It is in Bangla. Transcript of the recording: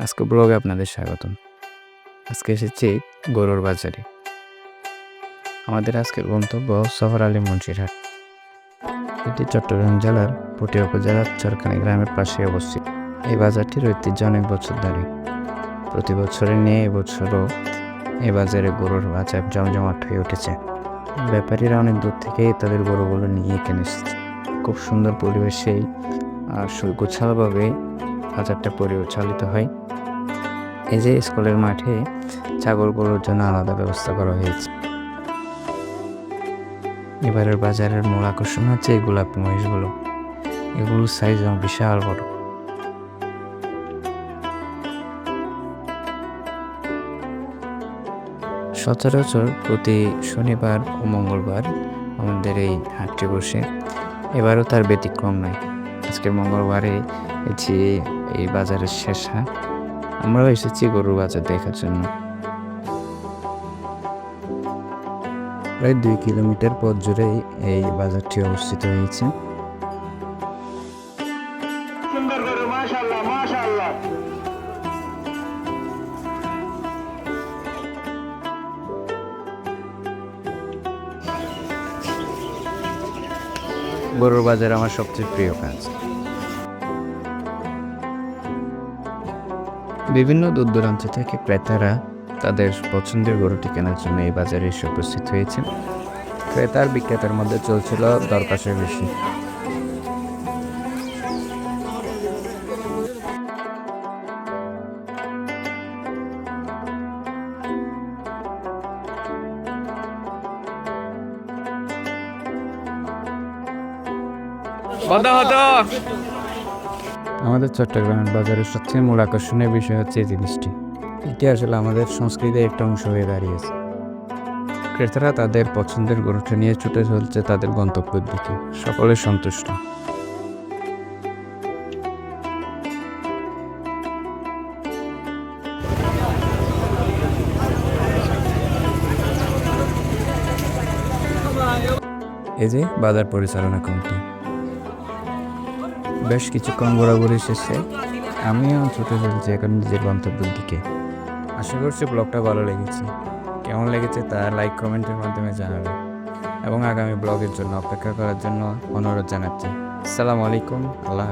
আজকে ব্লগে আপনাদের স্বাগতম। আজকে এসেছি গরুর বাজারে। আমাদের আজকের গন্তব্য সফর আলী মুন্সিরহাট। এটি চট্টগ্রাম জেলার পটিয়া উপজেলার চরখানি গ্রামের পাশে অবস্থিত। এই বাজারটির ঐতিহ্য অনেক বছর ধরে। প্রতি বছরে নিয়ে এবছরও এই বাজারে গরুর বাজার জমজমাট হয়ে উঠেছে। ব্যাপারীরা অনেক দূর থেকে তাদের গরুগুলো নিয়ে এখানে এসেছে। খুব সুন্দর পরিবেশেই আর সুগোছালোভাবে বাজারটা পরিচালিত হয়। এই যে স্কুলের মাঠে ছাগলগুলোর জন্য আলাদা ব্যবস্থা করা হয়েছে। এবারের বাজারের মূল আকর্ষণ হচ্ছে এই গোলাপি মহিষগুলো। এগুলোর সাইজ বিশাল বড়। সচরাচর প্রতি শনিবার ও মঙ্গলবার আমাদের এই হাটটি বসে। এবারও তার ব্যতিক্রম নয়। আজকের মঙ্গলবারে এই বাজারের শেষ হাট। আমরাও এসেছি গরুর বাজার দেখার জন্য। প্রায় 2 কিলোমিটার পথ জুড়ে এই বাজারটি অবস্থিত হয়েছে। গরুর বাজার আমার সবচেয়ে প্রিয় কাজ। বিভিন্ন দূর দূরান্ত থেকে ক্রেতারা তাদের পছন্দের গরুটি কেনার জন্য এই বাজারে এসে উপস্থিত হয়েছে। ক্রেতার বিক্রেতার মধ্যে চলছিল দর কষাকষি। আমাদের চট্টগ্রামের বাজারের সবচেয়ে মূল আকর্ষণীয় বিষয় হচ্ছে এই জিনিসটি। এটি আসলে আমাদের সংস্কৃতির একটা অংশ হয়ে দাঁড়িয়েছে। ক্রেতারা তাদের পছন্দের গরুটা নিয়ে ছুটে চলছে তাদের গন্তব্যের দিকে। সকলে সন্তুষ্ট। এই যে বাজার পরিচালনা কমিটি। বেশ কিছুক্ষণ ঘোরাঘুরি শেষে আমিও ছুটে চলছি এখন নিজের গন্তব্যের দিকে। আশা করছি ব্লগটা ভালো লেগেছে। কেমন লেগেছে তা লাইক কমেন্টের মাধ্যমে জানাবেন এবং আগামী ব্লগের জন্য অপেক্ষা করার জন্য অনুরোধ জানাচ্ছি। আসসালামু আলাইকুম। আল্লাহ।